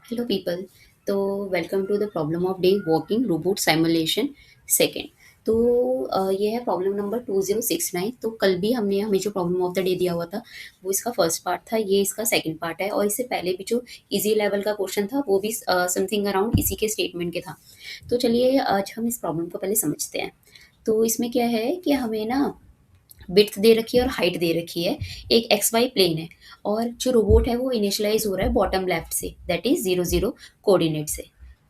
Hello people. तो welcome to the problem of day walking robot simulation second. तो ये है प्रॉब्लम नंबर 2069। तो कल भी हमने हमें जो प्रॉब्लम ऑफ द डे दिया हुआ था वो इसका फर्स्ट पार्ट था, ये इसका सेकंड पार्ट है। और इससे पहले भी जो इजी लेवल का क्वेश्चन था वो भी समथिंग अराउंड इसी के स्टेटमेंट के था। तो चलिए आज हम इस प्रॉब्लम को पहले समझते हैं। तो इसमें क्या है कि हमें ना विड्थ दे रखी है और हाइट दे रखी है। एक एक्स वाई प्लेन है और जो रोबोट है वो इनिशियलाइज हो रहा है बॉटम लेफ्ट से, दैट इज 0 0 कोऑर्डिनेट से।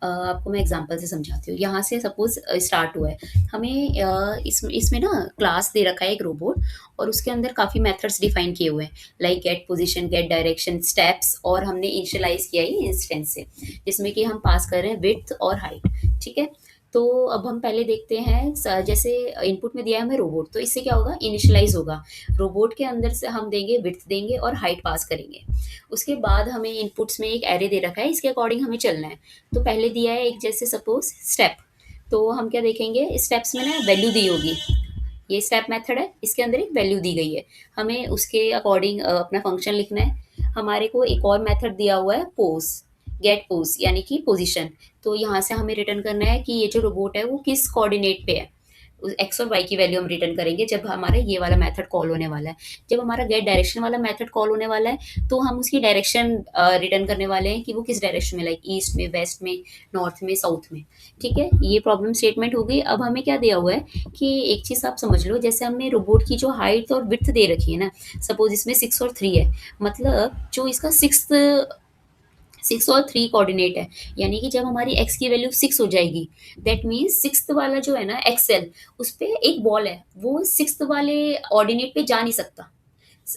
आपको मैं एग्जांपल से समझाती हूँ। यहाँ से सपोज स्टार्ट हुआ है। हमें इसमें ना क्लास दे रखा है एक रोबोट और उसके अंदर काफ़ी मेथड्स डिफाइन किए हुए हैं, like get position, get direction, steps, और हमने इनिशियलाइज किया है इंस्टेंस से, जिसमें कि हम पास कर रहे हैं विड्थ और हाइट। ठीक है। तो अब हम पहले देखते हैं जैसे इनपुट में दिया है हमें रोबोट, तो इससे क्या होगा, इनिशियलाइज होगा। रोबोट के अंदर से हम देंगे विड्थ देंगे और हाइट पास करेंगे। उसके बाद हमें इनपुट्स में एक एरे दे रखा है, इसके अकॉर्डिंग हमें चलना है। तो पहले दिया है एक जैसे सपोज स्टेप। तो हम क्या देखेंगे, स्टेप्स में ना वैल्यू दी होगी। ये स्टेप मेथड है, इसके अंदर एक वैल्यू दी गई है। हमें उसके अकॉर्डिंग अपना फंक्शन लिखना है। हमारे को एक और मेथड दिया हुआ है पोज, गेट पोज यानी कि पोजीशन। तो यहाँ से हमें रिटर्न करना है कि ये जो रोबोट है वो किस कोऑर्डिनेट पे है। एक्स और वाई की वैल्यू हम रिटर्न करेंगे जब हमारा ये वाला मेथड कॉल होने वाला है। जब हमारा गेट डायरेक्शन वाला मेथड कॉल होने वाला है तो हम उसकी डायरेक्शन रिटर्न करने वाले हैं कि वो किस डायरेक्शन में, लाइक ईस्ट में, वेस्ट में, नॉर्थ में, साउथ में। ठीक है, ये प्रॉब्लम स्टेटमेंट हो गई। अब हमें क्या दिया हुआ है कि एक चीज़ आप समझ लो, जैसे हमने रोबोट की जो हाइट और विड्थ दे रखी है ना, सपोज इसमें 6 और 3 है। मतलब जो इसका सिक्स और थ्री कोऑर्डिनेट है, यानी कि जब हमारी एक्स की वैल्यू 6 हो जाएगी, दैट मीन्स सिक्स वाला जो है ना एक्सेल, उस पे एक बॉल है, वो सिक्स वाले ऑर्डिनेट पे जा नहीं सकता।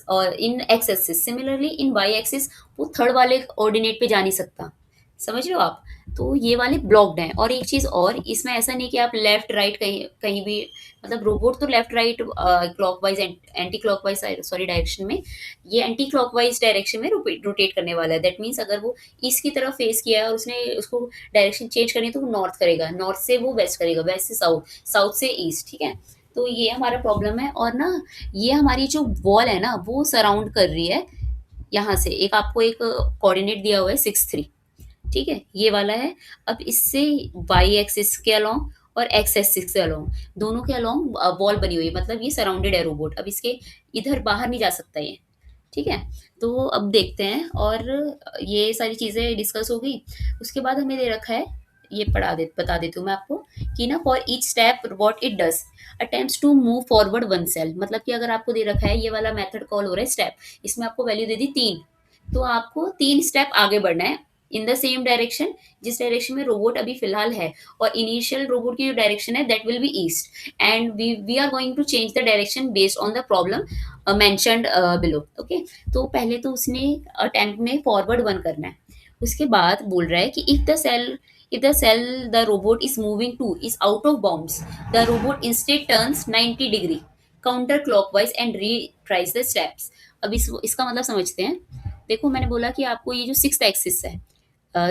और in x axis, similarly in y axis वो थर्ड वाले ऑर्डिनेट पे जा नहीं सकता। समझ रहे हो आप? तो ये वाले ब्लॉक्ड हैं। और एक चीज और, इसमें ऐसा नहीं कि आप लेफ्ट राइट कहीं कहीं भी, मतलब रोबोट तो left right clockwise anti clockwise sorry direction में, ये एंटी क्लॉकवाइज डायरेक्शन में रोटेट करने वाला है। दैट मीन्स अगर वो ईस्ट की तरफ फेस किया है और उसने उसको डायरेक्शन चेंज करनी है तो वो नॉर्थ करेगा, नॉर्थ से वो वेस्ट करेगा, वेस्ट से साउथ, साउथ से ईस्ट। ठीक है। तो ये हमारा प्रॉब्लम है। और ना ये हमारी जो वॉल है ना वो सराउंड कर रही है यहाँ से। एक आपको एक कोऑर्डिनेट दिया हुआ है 6 3। ठीक है, ये वाला है। अब इससे वाई एक्सिस के अलोंग और एक्स एक्सिस के अलोंग, दोनों के अलोंग वॉल बनी हुई है, मतलब ये सराउंडेड है रोबोट। अब इसके इधर बाहर नहीं जा सकता ये। ठीक है। तो अब देखते हैं। और ये सारी चीज़ें डिस्कस हो गई। उसके बाद हमें दे रखा है, ये बता देती हूँ मैं आपको कि ना for each step what it does attempts to move forward one cell. मतलब कि अगर आपको दे रखा है ये वाला मेथड कॉल हो रहा है स्टेप, इसमें आपको वैल्यू दे दी 3, तो आपको 3 स्टेप आगे बढ़ना है इन द सेम डायरेक्शन जिस डायरेक्शन में रोबोट अभी फिलहाल है। और इनिशियल रोबोट की जो डायरेक्शन है that will be east, and we are going to change the direction based on the problem mentioned below. Okay. तो पहले तो उसने अटेम्प्ट में फॉरवर्ड वन करना है। उसके बाद बोल रहा है कि if the cell the robot is moving to is out of bounds, the robot instead turns 90 degree counter clockwise and retries the steps। अब इसका मतलब समझते हैं। देखो मैंने बोला कि आपको ये जो सिक्स एक्सिस है,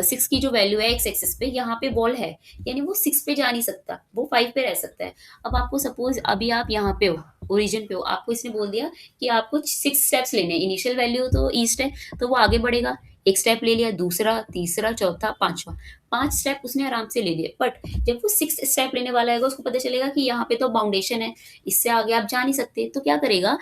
6 की जो वैल्यू है एक्स एक्सिस पे, यहाँ पे बॉल है, यानी वो 6 पे जा नहीं सकता, वो 5 पे रह सकता है। अब आपको सपोज अभी आप यहाँ पे हो, ओरिजिन पे हो, आपको इसने बोल दिया कि आपको 6 स्टेप्स लेने हैं। इनिशियल वैल्यू तो ईस्ट है तो वो आगे बढ़ेगा। एक स्टेप ले लिया, दूसरा, तीसरा, चौथा, पांचवा, 5 स्टेप उसने आराम से ले लिए। बट जब वो 6 स्टेप लेने वाला है उसको पता चलेगा कि यहाँ पे तो बाउंडेशन है, इससे आगे आप जा नहीं सकते। तो क्या करेगा,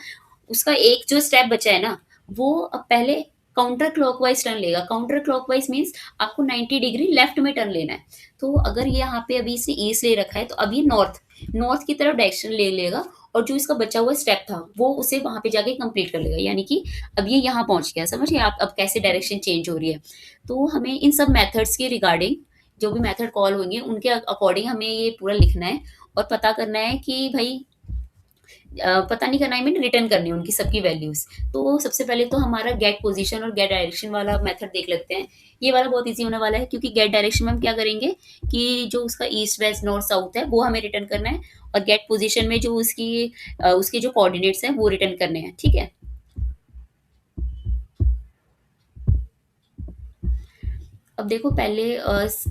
उसका एक जो स्टेप बचा है ना, वो अब पहले काउंटर क्लॉकवाइज टर्न लेगा। काउंटर क्लॉकवाइज मीन्स आपको 90 डिग्री लेफ्ट में टर्न लेना है। तो अगर ये यहाँ पे अभी इसे ईस्ट ले रखा है तो अब ये नॉर्थ नॉर्थ की तरफ डायरेक्शन ले लेगा। और जो इसका बचा हुआ स्टेप था वो उसे वहां पे जाके कंप्लीट कर लेगा, यानी कि अब ये यहाँ पहुंच गया। समझिए आप अब कैसे डायरेक्शन चेंज हो रही है। तो हमें इन सब मेथड्स के रिगार्डिंग, जो भी मेथड कॉल होंगे उनके अकॉर्डिंग हमें ये पूरा लिखना है और पता करना है कि भाई पता नहीं करना है, मीन रिटर्न करनी है उनकी सबकी वैल्यूज। तो सबसे पहले तो हमारा गेट पोजीशन और गेट डायरेक्शन वाला मेथड देख लेते हैं। ये वाला बहुत इजी होने वाला है, क्योंकि गेट डायरेक्शन में हम क्या करेंगे कि जो उसका ईस्ट वेस्ट नॉर्थ साउथ है वो हमें रिटर्न करना है। और गेट पोजीशन में जो उसके जो कोऑर्डिनेट्स हैं वो रिटर्न करने हैं। ठीक है। अब देखो पहले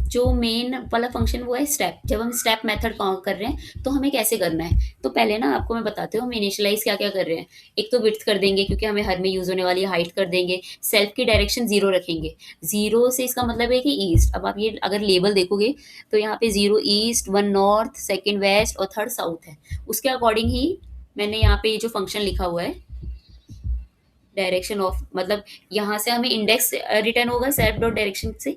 जो मेन वाला फंक्शन वो है स्टेप। जब हम स्टेप मेथड कर रहे हैं तो हमें कैसे करना है, तो पहले ना आपको मैं बताती हूँ हम इनिशियलाइज क्या क्या कर रहे हैं। एक तो विड्थ कर देंगे क्योंकि हमें हर में यूज होने वाली हाइट कर देंगे। सेल्फ की डायरेक्शन जीरो रखेंगे। जीरो से इसका मतलब है कि ईस्ट। अब आप ये अगर लेबल देखोगे तो यहाँ पे zero east, one north, second west और थर्ड साउथ है। उसके अकॉर्डिंग ही मैंने यहाँ पे ये जो फंक्शन लिखा हुआ है डायरेक्शन ऑफ, मतलब यहाँ से हमें इंडेक्स रिटर्न होगा सेल्फ डॉट डायरेक्शन से,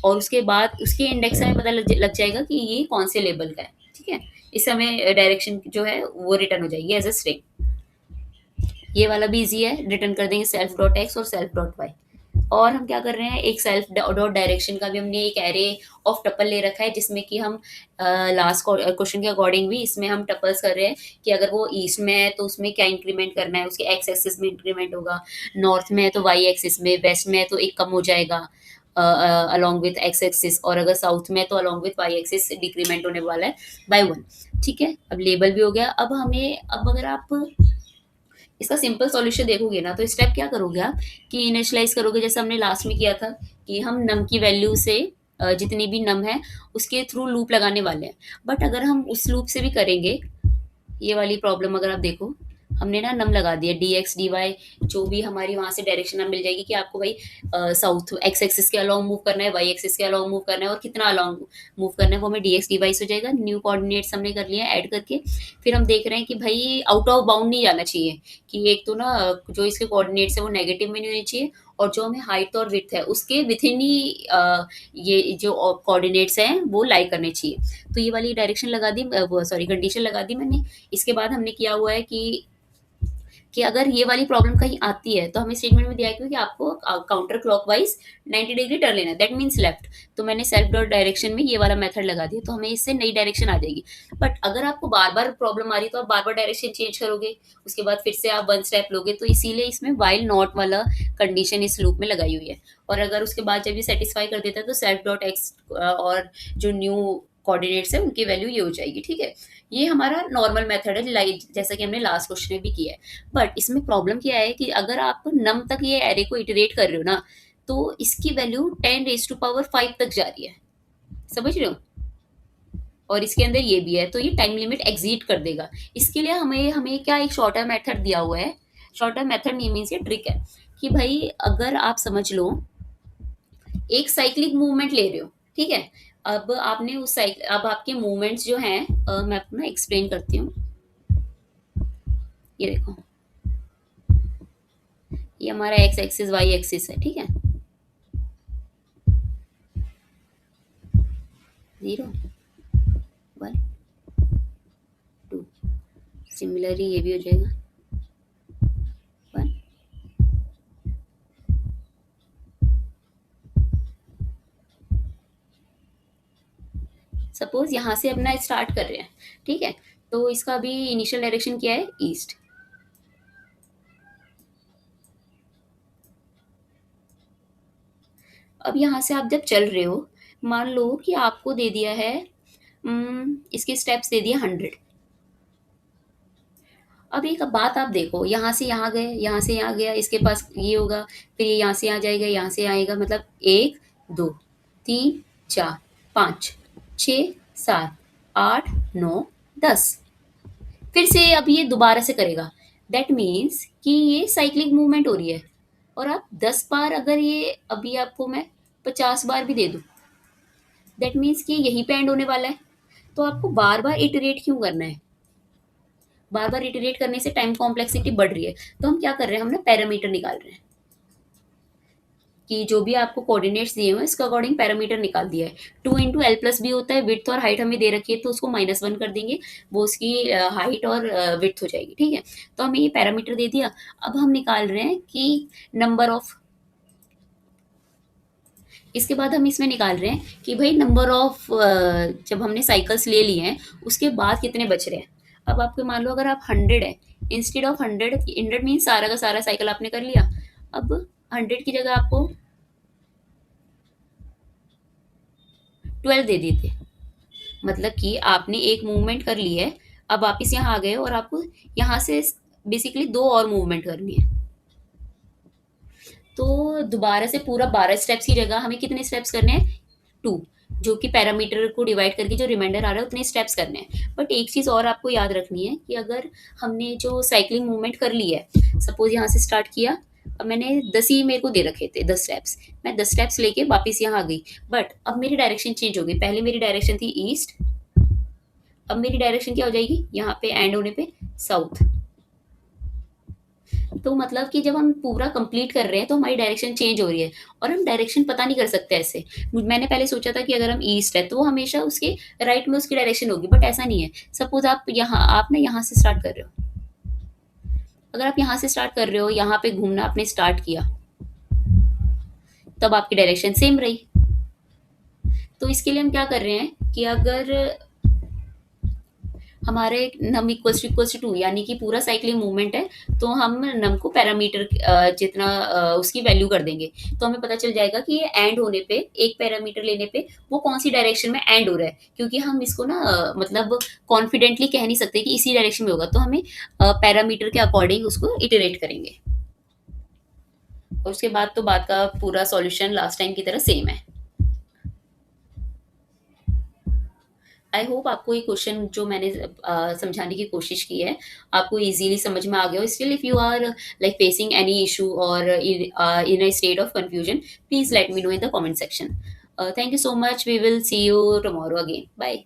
और उसके बाद उसके इंडेक्स से हमें पता लग जाएगा कि ये कौन से लेवल का है। ठीक है, इससे हमें डायरेक्शन जो है वो रिटर्न हो जाएगी एज अ स्ट्रिंग। ये वाला भी इजी है, रिटर्न कर देंगे सेल्फ डॉट एक्स और सेल्फ डॉट वाई। और हम क्या कर रहे हैं, एक सेल्फ डॉट डायरेक्शन का भी हमने एक एरे ऑफ टपल ले रखा है जिसमें कि हम लास्ट क्वेश्चन के अकॉर्डिंग भी इसमें हम टपल्स कर रहे हैं कि अगर वो ईस्ट में है तो उसमें क्या इंक्रीमेंट करना है, उसके एक्स एक्सिस में इंक्रीमेंट होगा। नॉर्थ में है तो वाई एक्सिस में, वेस्ट में है तो एक कम हो जाएगा अलॉन्ग विथ एक्स एक्सिस, और अगर साउथ में है तो along with y axis decrement होने वाला है बाय वन। ठीक है, अब लेबल भी हो गया। अब हमें, अब अगर आप इसका सिंपल सॉल्यूशन देखोगे ना तो स्टेप क्या करोगे आप, कि इनिशियलाइज करोगे जैसे हमने लास्ट में किया था कि हम नम की वैल्यू से जितनी भी नम है उसके थ्रू लूप लगाने वाले हैं। बट अगर हम उस लूप से भी करेंगे, ये वाली प्रॉब्लम अगर आप देखो, हमने ना नम लगा दिया डी एक्स डी वाई, जो भी हमारी वहां से डायरेक्शन हमें मिल जाएगी कि आपको भाई साउथ एक्स एक्सिस के अलोंग मूव करना है, वाई एक्सिस के अलोंग मूव करना है और कितना अलोंग मूव करना है, वो हमें डी एक्स डी वाई हो जाएगा। न्यू कोऑर्डिनेट्स हमने कर लिया ऐड करके। फिर हम देख रहे हैं कि भाई आउट ऑफ बाउंड नहीं जाना चाहिए, कि एक तो ना जो इसके कोऑर्डिनेट्स है वो नेगेटिव में नहीं होनी चाहिए, और जो हमें हाइट और विड्थ है उसके विथ इन ही ये जो कोऑर्डिनेट्स हैं वो लाई करने चाहिए। तो ये वाली डायरेक्शन लगा दी, वो सॉरी कंडीशन लगा दी मैंने। इसके बाद हमने किया हुआ है कि अगर ये वाली प्रॉब्लम कहीं आती है तो हमें स्टेटमेंट में दिया है कि आपको काउंटर क्लॉकवाइज 90 डिग्री टर्न लेना है, दैट मीन्स लेफ्ट। तो मैंने सेल्फ डॉट डायरेक्शन में ये वाला मेथड लगा दिया तो हमें इससे नई डायरेक्शन आ जाएगी। बट अगर आपको बार बार प्रॉब्लम आ रही है तो आप बार बार डायरेक्शन चेंज करोगे, उसके बाद फिर से आप वन स्टेप लोगे, तो इसीलिए इसमें वाइल नॉट वाला कंडीशन इस लूप में लगाई हुई है। और अगर उसके बाद जब ये सेटिस्फाई कर देता है तो सेल्फ डॉट एक्स और जो न्यू कोऑर्डिनेट्स है उनकी वैल्यू ये हो जाएगी। ठीक है, ये हमारा नॉर्मल मेथड है लाइक जैसा कि हमने लास्ट क्वेश्चन में भी किया है। बट इसमें प्रॉब्लम क्या है कि अगर आप नम तक ये एरे को इटरेट कर रहे हो ना, तो इसकी वैल्यू 10 raised to power 5 तक जा रही है, समझ रहे हो। और इसके अंदर ये भी है तो ये टाइम लिमिट एग्जीट कर देगा। इसके लिए हमें हमें क्या एक शॉर्टर मेथड दिया हुआ है। शॉर्टर मेथड नहीं मीन्स ये ट्रिक है कि भाई अगर आप समझ लो एक साइक्लिक मूवमेंट ले रहे हो, ठीक है। अब आपने उस साइकिल, अब आपके मूवमेंट्स जो हैं मैं आपको ना एक्सप्लेन करती हूँ। ये देखो, ये हमारा एक्स एक्सिस वाई एक्सिस है, ठीक है। जीरो, वन, टू, सिमिलरली ये भी हो जाएगा वन। सपोज यहाँ से अपना स्टार्ट कर रहे हैं, ठीक है। तो इसका अभी इनिशियल डायरेक्शन क्या है, ईस्ट। अब यहाँ से आप जब चल रहे हो, मान लो कि आपको दे दिया है इसके स्टेप्स दे दिए 100। अब एक बात आप देखो, यहाँ से यहाँ गए, यहाँ से यहाँ गया, इसके पास ये होगा, फिर ये यहाँ से यहाँ जाएगा, यहाँ से यहाँ आएगा, मतलब एक, दो, तीन, चार, पाँच, छ, सात, आठ, नौ, 10। फिर से अब ये दोबारा से करेगा, दैट मीन्स कि ये साइक्लिक मूवमेंट हो रही है। और आप 10 बार, अगर ये अभी आपको मैं 50 बार भी दे दूँ, दैट मीन्स कि यहीं पे एंड होने वाला है। तो आपको बार बार इटरेट क्यों करना है, बार बार इटरेट करने से टाइम कॉम्प्लेक्सिटी बढ़ रही है। तो हम क्या कर रहे हैं, हम ना पैरामीटर निकाल रहे हैं कि जो भी आपको कोऑर्डिनेट्स दिए हुए हैं इसका अकॉर्डिंग पैरामीटर निकाल दिया है। 2 × L+ भी होता है, विड्थ और हाइट हमें दे रखी है तो उसको -1 कर देंगे, वो उसकी हाइट और विड्थ हो जाएगी, ठीक है। तो हमें ये पैरामीटर दे दिया। अब हम निकाल रहे हैं कि नंबर ऑफ, इसके बाद हम इसमें निकाल रहे हैं कि भाई नंबर ऑफ, जब हमने साइकिल्स ले लिए हैं उसके बाद कितने बच रहे हैं। अब आपको मान लो अगर आप 100 है, इंस्टेड ऑफ 100 मीन सारा का सारा साइकिल आपने कर लिया। अब 100 की जगह आपको 12 दे दिए थे, मतलब कि आपने एक मूवमेंट कर ली है। अब वापिस यहाँ आ गए और आपको यहाँ से बेसिकली 2 और मूवमेंट करनी है। तो दोबारा से पूरा 12 स्टेप्स की जगह हमें कितने स्टेप्स करने हैं? 2, जो कि पैरामीटर को डिवाइड करके जो रिमाइंडर आ रहा है उतने स्टेप्स करने हैं। बट एक चीज़ और आपको याद रखनी है कि अगर हमने जो साइक्लिंग मूवमेंट कर ली है, सपोज़ यहाँ से स्टार्ट किया, अब मैंने 10 ही मेरे को दे रखे थे, 10 स्टेप्स। मैं 10 स्टेप्स लेके वापस यहाँ आ गई, बट अब मेरी डायरेक्शन चेंज हो गई। पहले मेरी डायरेक्शन थी ईस्ट, अब मेरी डायरेक्शन क्या हो जाएगी? यहाँ पे एंड होने पे साउथ। तो मतलब कि जब हम पूरा कंप्लीट कर रहे हैं तो हमारी डायरेक्शन चेंज हो रही है, और हम डायरेक्शन पता नहीं कर सकते ऐसे। मैंने पहले सोचा था कि अगर हम ईस्ट है तो वो हमेशा उसके राइट में उसकी डायरेक्शन होगी, बट ऐसा नहीं है। सपोज आप ना यहाँ से स्टार्ट कर रहे हो, अगर आप यहाँ से स्टार्ट कर रहे हो, यहाँ पे घूमना आपने स्टार्ट किया, तब आपकी डायरेक्शन सेम रही। तो इसके लिए हम क्या कर रहे हैं कि अगर हमारे नम इक्वल्स टू टू, यानी कि पूरा साइक्लिंग मूवमेंट है, तो हम नम को पैरामीटर जितना उसकी वैल्यू कर देंगे, तो हमें पता चल जाएगा कि ये एंड होने पे, एक पैरामीटर लेने पे वो कौन सी डायरेक्शन में एंड हो रहा है। क्योंकि हम इसको ना मतलब कॉन्फिडेंटली कह नहीं सकते कि इसी डायरेक्शन में होगा, तो हमें पैरामीटर के अकॉर्डिंग उसको इटरेट करेंगे। और उसके बाद तो बात का पूरा सॉल्यूशन लास्ट टाइम की तरह सेम है। आई होप आपको ये क्वेश्चन जो मैंने समझाने की कोशिश की है, आपको इजीली समझ में आ गया हो। Still if you are like facing any issue or in a state of confusion, please let me know in the comment section. Thank you so much, we will see you tomorrow again, bye.